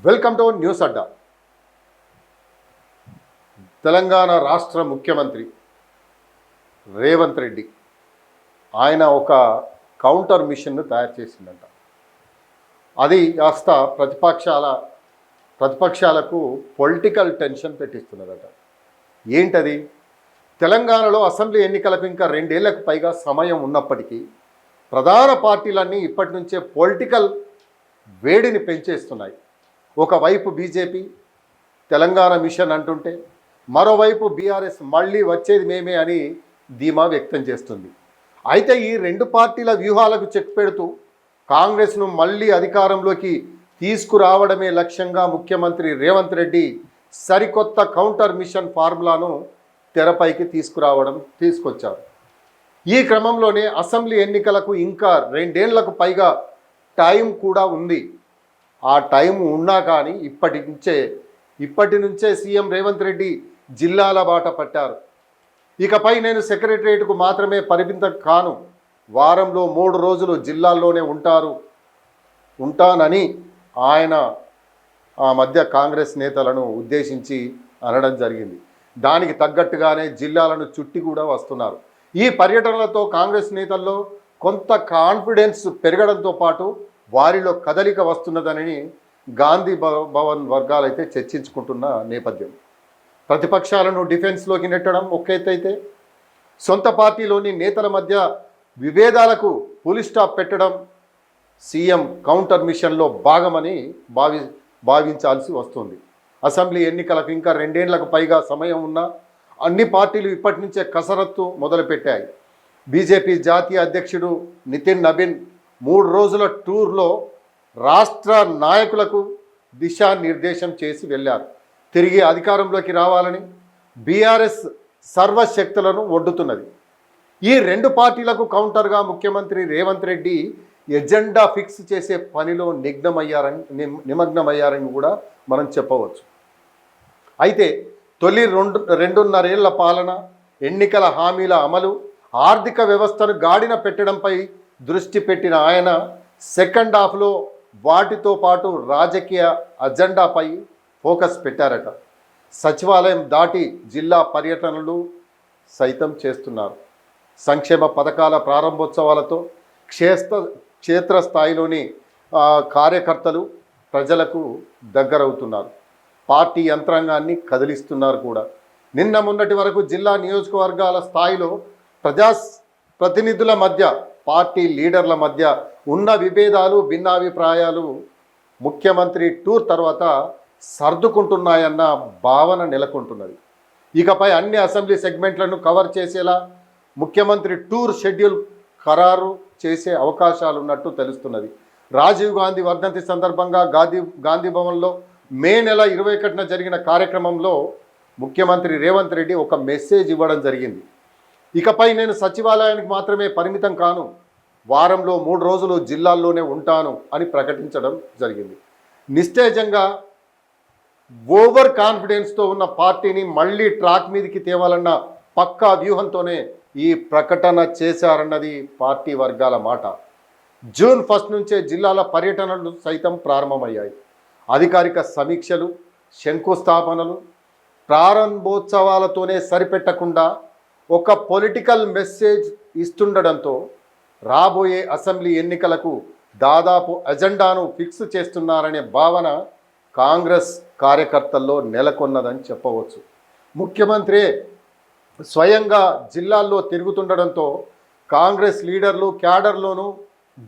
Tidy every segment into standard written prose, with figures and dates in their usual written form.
Welcome to news అడ్డా. తెలంగాణ రాష్ట్ర ముఖ్యమంత్రి రేవంత్ రెడ్డి ఆయన ఒక కౌంటర్ మిషన్ను తయారు చేసిందంట. అది కాస్త ప్రతిపక్షాలకు పొలిటికల్ టెన్షన్ పెట్టిస్తున్నదట. ఏంటది? తెలంగాణలో అసెంబ్లీ ఎన్నికలకు ఇంకా 2 ఏళ్లకు పైగా సమయం ఉన్నప్పటికీ ప్రధాన పార్టీలన్నీ ఇప్పటి నుంచే పొలిటికల్ వేడిని పెంచేస్తున్నాయి. ఒకవైపు బీజేపీ తెలంగాణ మిషన్ అంటుంటే, మరోవైపు బీఆర్ఎస్ మళ్ళీ వచ్చేది మేమే అని ధీమా వ్యక్తం చేస్తుంది. అయితే ఈ 2 పార్టీల వ్యూహాలకు చెక్ పెడుతూ కాంగ్రెస్ను మళ్ళీ అధికారంలోకి తీసుకురావడమే లక్ష్యంగా ముఖ్యమంత్రి రేవంత్ రెడ్డి సరికొత్త కౌంటర్ మిషన్ ఫార్ములాను తెరపైకి తీసుకొచ్చారు. ఈ క్రమంలోనే అసెంబ్లీ ఎన్నికలకు ఇంకా 2 ఏళ్లకు పైగా టైం కూడా ఉంది. ఆ టైం ఉన్నా కానీ ఇప్పటి నుంచే సీఎం రేవంత్ రెడ్డి జిల్లాల బాట పట్టారు. ఇకపై నేను సెక్రటరియట్కు మాత్రమే పరిమితం కాను, వారంలో 3 రోజులు జిల్లాల్లోనే ఉంటానని ఆయన ఆ మధ్య కాంగ్రెస్ నేతలను ఉద్దేశించి అనడం జరిగింది. దానికి తగ్గట్టుగానే జిల్లాలను చుట్టి కూడా వస్తున్నారు. ఈ పర్యటనలతో కాంగ్రెస్ నేతల్లో కొంత కాన్ఫిడెన్స్ పెరగడంతో పాటు వారిలో కదలిక వస్తున్నదని గాంధీ భవన్ వర్గాలైతే చర్చించుకుంటున్న నేపథ్యం. ప్రతిపక్షాలను డిఫెన్స్లోకి నెట్టడం ఒక ఎత్తైతే, సొంత పార్టీలోని నేతల మధ్య విభేదాలకు పులి స్టాప్ పెట్టడం సీఎం కౌంటర్ మిషన్లో భాగమని భావించాల్సి వస్తుంది. అసెంబ్లీ ఎన్నికలకు ఇంకా 2 ఏళ్లకు పైగా సమయం ఉన్నా అన్ని పార్టీలు ఇప్పటి నుంచే కసరత్తు మొదలుపెట్టాయి. బీజేపీ జాతీయ అధ్యక్షుడు నితిన్ నబీన్ 3 రోజుల టూర్లో రాష్ట్ర నాయకులకు దిశానిర్దేశం చేసి వెళ్ళారు. తిరిగి అధికారంలోకి రావాలని బీఆర్ఎస్ సర్వశక్తులను ఒడ్డుతున్నది. ఈ 2 పార్టీలకు కౌంటర్గా ముఖ్యమంత్రి రేవంత్ రెడ్డి ఎజెండా ఫిక్స్ చేసే పనిలో నిమగ్నమయ్యారని కూడా మనం చెప్పవచ్చు. అయితే తొలి 2.5 ఏళ్ల పాలన, ఎన్నికల హామీల అమలు, ఆర్థిక వ్యవస్థను గాడిన పెట్టడంపై దృష్టి పెట్టిన ఆయన సెకండ్ హాఫ్లో వాటితో పాటు రాజకీయ అజెండాపై ఫోకస్ పెట్టారట. సచివాలయం దాటి జిల్లా పర్యటనలు సైతం చేస్తున్నారు. సంక్షేమ పథకాల ప్రారంభోత్సవాలతో క్షేత్రస్థాయిలోని కార్యకర్తలు ప్రజలకు దగ్గరవుతున్నారు. పార్టీ యంత్రాంగాన్ని కదిలిస్తున్నారు కూడా. నిన్న మొన్నటి వరకు జిల్లా నియోజకవర్గాల స్థాయిలో ప్రతినిధుల మధ్య, పార్టీ లీడర్ల మధ్య ఉన్న విభేదాలు, భిన్నాభిప్రాయాలు ముఖ్యమంత్రి టూర్ తర్వాత సర్దుకుంటున్నాయన్న భావన నెలకొంటున్నది. ఇకపై అన్ని అసెంబ్లీ సెగ్మెంట్లను కవర్ చేసేలా ముఖ్యమంత్రి టూర్ షెడ్యూల్ ఖరారు చేసే అవకాశాలు ఉన్నట్టు తెలుస్తున్నది. రాజీవ్ గాంధీ వర్ధంతి సందర్భంగా గాంధీ భవన్లో మే నెల 21న జరిగిన కార్యక్రమంలో ముఖ్యమంత్రి రేవంత్ రెడ్డి ఒక మెసేజ్ ఇవ్వడం జరిగింది. ఇకపై నేను సచివాలయానికి మాత్రమే పరిమితం కాను, వారంలో 3 రోజులు జిల్లాల్లోనే ఉంటాను అని ప్రకటించడం జరిగింది. నిస్తేజంగా ఓవర్ కాన్ఫిడెన్స్తో ఉన్న పార్టీని మళ్ళీ ట్రాక్ మీదకి తేవాలన్న పక్కా వ్యూహంతోనే ఈ ప్రకటన చేశారన్నది పార్టీ వర్గాల మాట. జూన్ 1 నుంచే జిల్లాల పర్యటనలు సైతం ప్రారంభమయ్యాయి. అధికారిక సమీక్షలు, శంకుస్థాపనలు, ప్రారంభోత్సవాలతోనే సరిపెట్టకుండా ఒక పొలిటికల్ మెసేజ్ ఇస్తుండడంతో రాబోయే అసెంబ్లీ ఎన్నికలకు దాదాపు అజెండాను ఫిక్స్ చేస్తున్నారనే భావన కాంగ్రెస్ కార్యకర్తల్లో నెలకొన్నదని చెప్పవచ్చు. ముఖ్యమంత్రి స్వయంగా జిల్లాల్లో తిరుగుతుండడంతో కాంగ్రెస్ లీడర్లు, క్యాడర్లోనూ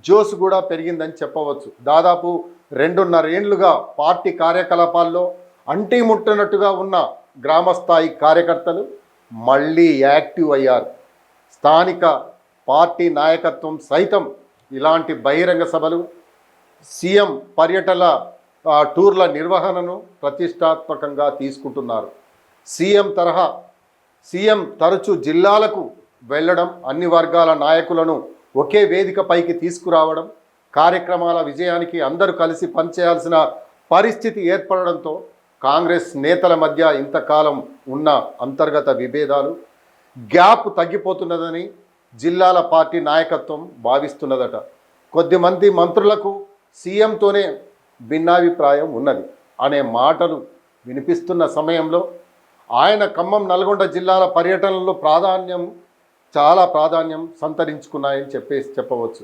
జోష్ కూడా పెరిగిందని చెప్పవచ్చు. దాదాపు 2.5 ఏళ్లుగా పార్టీ కార్యకలాపాల్లో అంటిముట్టనట్టుగా ఉన్న గ్రామస్థాయి కార్యకర్తలు మళ్ళీ యాక్టివ్ అయ్యారు. స్థానిక పార్టీ నాయకత్వం సైతం ఇలాంటి బహిరంగ సభలు, సీఎం పర్యటన టూర్ల నిర్వహణను ప్రతిష్టాత్మకంగా తీసుకుంటున్నారు. సీఎం తరచూ జిల్లాలకు వెళ్ళడం, అన్ని వర్గాల నాయకులను ఒకే వేదికపైకి తీసుకురావడం, కార్యక్రమాల విజయానికి అందరూ కలిసి పనిచేయాల్సిన పరిస్థితి ఏర్పడడంతో కాంగ్రెస్ నేతల మధ్య ఇంతకాలం ఉన్న అంతర్గత విభేదాలు, గ్యాప్ తగ్గిపోతున్నదని జిల్లాల పార్టీ నాయకత్వం భావిస్తున్నదట. కొద్దిమంది మంత్రులకు సీఎంతోనే భిన్నాభిప్రాయం ఉన్నది. అనే మాటలు వినిపిస్తున్న సమయంలో ఆయన ఖమ్మం నల్గొండ జిల్లాల పర్యటనలో చాలా ప్రాధాన్యం సంతరించుకున్నాయని చెప్పవచ్చు.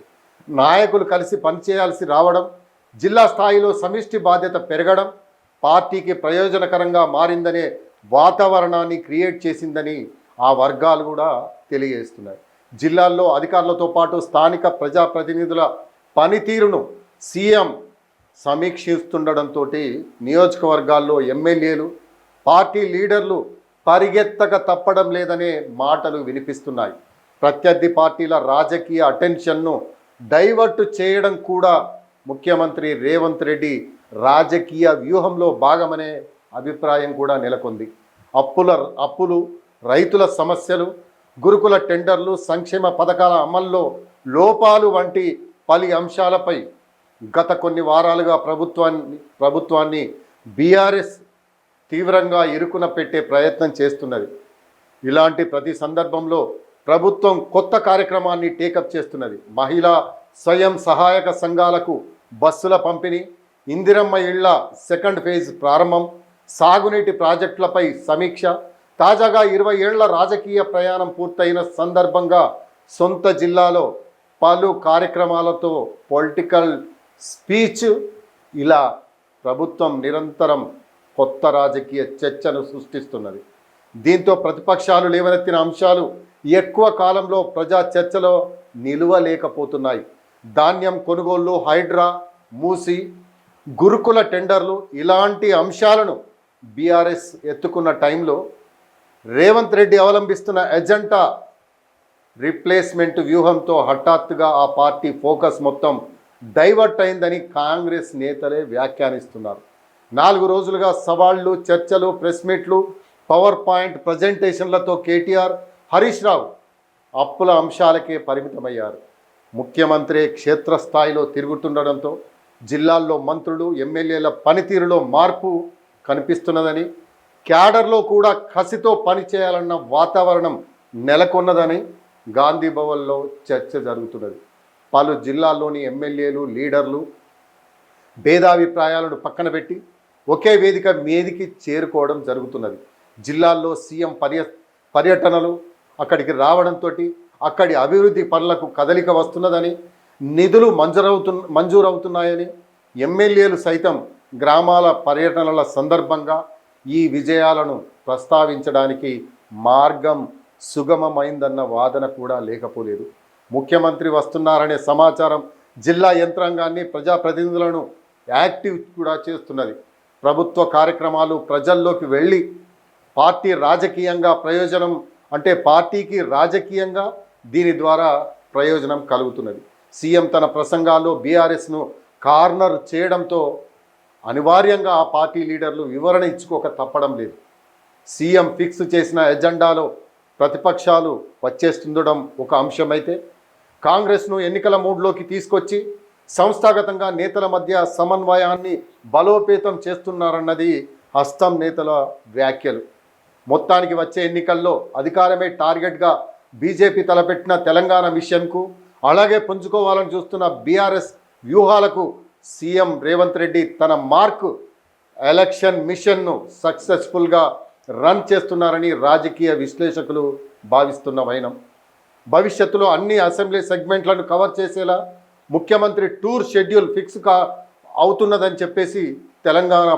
నాయకులు కలిసి పనిచేయాల్సి రావడం, జిల్లా స్థాయిలో సమిష్టి బాధ్యత పెరగడం పార్టీకి ప్రయోజనకరంగా మారిందనే వాతావరణాన్ని క్రియేట్ చేసిందని ఆ వర్గాలు కూడా తెలియజేస్తున్నాయి. జిల్లాల్లో అధికారులతో పాటు స్థానిక ప్రజాప్రతినిధుల పనితీరును సీఎం సమీక్షిస్తుండడంతో నియోజకవర్గాల్లో ఎమ్మెల్యేలు, పార్టీ లీడర్లు పరిగెత్తక తప్పడం లేదనే మాటలు వినిపిస్తున్నాయి. ప్రత్యర్థి పార్టీల రాజకీయ అటెన్షన్ను డైవర్ట్ చేయడం కూడా ముఖ్యమంత్రి రేవంత్ రెడ్డి రాజకీయ వ్యూహంలో భాగమనే అభిప్రాయం కూడా నెలకొంది. అప్పులు, రైతుల సమస్యలు, గురుకుల టెండర్లు, సంక్షేమ పథకాల అమల్లో లోపాలు వంటి పలు అంశాలపై గత కొన్ని వారాలుగా ప్రభుత్వాన్ని బీఆర్ఎస్ తీవ్రంగా ఇరుకున పెట్టే ప్రయత్నం చేస్తున్నది. ఇలాంటి ప్రతి సందర్భంలో ప్రభుత్వం కొత్త కార్యక్రమాన్ని టేకప్ చేస్తున్నది. మహిళా స్వయం సహాయక సంఘాలకు బస్సుల పంపిణీ, ఇందిరమ్మ ఇళ్ల సెకండ్ ఫేజ్ ప్రారంభం, సాగునీటి ప్రాజెక్టులపై సమీక్ష, తాజాగా 20 ఏళ్ల రాజకీయ ప్రయాణం పూర్తయిన సందర్భంగా సొంత జిల్లాలో పలు కార్యక్రమాలతో పొలిటికల్ స్పీచ్, ఇలా ప్రభుత్వం నిరంతరం కొత్త రాజకీయ చర్చను సృష్టిస్తున్నది. దీంతో ప్రతిపక్షాలు లేవనెత్తిన అంశాలు ఎక్కువ కాలంలో ప్రజా చర్చలో నిలువలేకపోతున్నాయి. ధాన్యం కొనుగోళ్లు, హైడ్రా, మూసి, గురుకుల టెండర్లు ఇలాంటి అంశాలను బీఆర్ఎస్ ఎత్తుకున్న టైంలో రేవంత్ రెడ్డి అవలంబిస్తున్న ఎజెండా రీప్లేస్మెంట్ వ్యూహంతో హఠాత్తుగా ఆ పార్టీ ఫోకస్ మొత్తం డైవర్ట్ అయిందని కాంగ్రెస్ నేతలే వ్యాఖ్యానిస్తున్నారు. 4 రోజులుగా సవాళ్లు, చర్చలు, ప్రెస్ మీట్లు, పవర్ పాయింట్ ప్రజెంటేషన్లతో కేటీఆర్, హరీష్ రావు అప్పుల అంశాలకే పరిమితమయ్యారు. ముఖ్యమంత్రి క్షేత్రస్థాయిలో తిరుగుతుండడంతో జిల్లాల్లో మంత్రులు, ఎమ్మెల్యేల పనితీరులో మార్పు కనిపిస్తున్నదని, క్యాడర్లో కూడా కసితో పనిచేయాలన్న వాతావరణం నెలకొన్నదని గాంధీ భవన్లో చర్చ జరుగుతున్నది. పలు జిల్లాల్లోని ఎమ్మెల్యేలు, లీడర్లు భేదాభిప్రాయాలను పక్కన పెట్టి ఒకే వేదిక మీదికి చేరుకోవడం జరుగుతున్నది. జిల్లాల్లో సీఎం పర్యటనలు అక్కడికి రావడంతో అక్కడి అభివృద్ధి పనులకు కదలిక వస్తున్నదని, నిధులు మంజూరవుతున్నాయని, ఎమ్మెల్యేలు సైతం గ్రామాల పర్యటనల సందర్భంగా ఈ విజయాలను ప్రస్తావించడానికి మార్గం సుగమమైందన్న వాదన కూడా లేకపోలేదు. ముఖ్యమంత్రి వస్తున్నారనే సమాచారం జిల్లా యంత్రాంగాన్ని, ప్రజాప్రతినిధులను యాక్టివ్ కూడా చేస్తున్నది. ప్రభుత్వ కార్యక్రమాలు ప్రజల్లోకి వెళ్ళి పార్టీకి రాజకీయంగా దీని ద్వారా ప్రయోజనం కలుగుతున్నది. సీఎం తన ప్రసంగాల్లో బీఆర్ఎస్ను కార్నర్ చేయడంతో అనివార్యంగా ఆ పార్టీ లీడర్లు వివరణ ఇచ్చుకోక తప్పడం లేదు. సీఎం ఫిక్స్ చేసిన ఎజెండాలో ప్రతిపక్షాలు వచ్చేస్తుండడం ఒక అంశమైతే, కాంగ్రెస్ను ఎన్నికల మూడ్లోకి తీసుకొచ్చి సంస్థాగతంగా నేతల మధ్య సమన్వయాన్ని బలోపేతం చేస్తున్నారన్నది హస్తం నేతల వ్యాఖ్యలు. మొత్తానికి వచ్చే ఎన్నికల్లో అధికారమే టార్గెట్గా బీజేపీ తలపెట్టిన తెలంగాణ మిషన్కు, అలాగే పుంజుకోవాలని చూస్తున్న బీఆర్ఎస్ వ్యూహాలకు సీఎం రేవంత్ రెడ్డి తన మార్క్ ఎలక్షన్ మిషన్ను సక్సెస్ఫుల్గా రన్ చేస్తున్నారని రాజకీయ విశ్లేషకులు భావిస్తున్న వైనం. భవిష్యత్తులో అన్ని అసెంబ్లీ సెగ్మెంట్లను కవర్ చేసేలా ముఖ్యమంత్రి టూర్ షెడ్యూల్ ఫిక్స్ అవుతున్నదని చెప్పేసి తెలంగాణ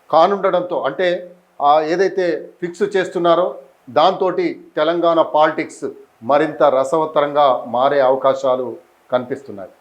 కానుండడంతో, అంటే ఏదైతే ఫిక్స్ చేస్తున్నారో దాంతో తెలంగాణ పాలిటిక్స్ మరింత రసవత్తరంగా మారే అవకాశాలు కనిపిస్తున్నాయి.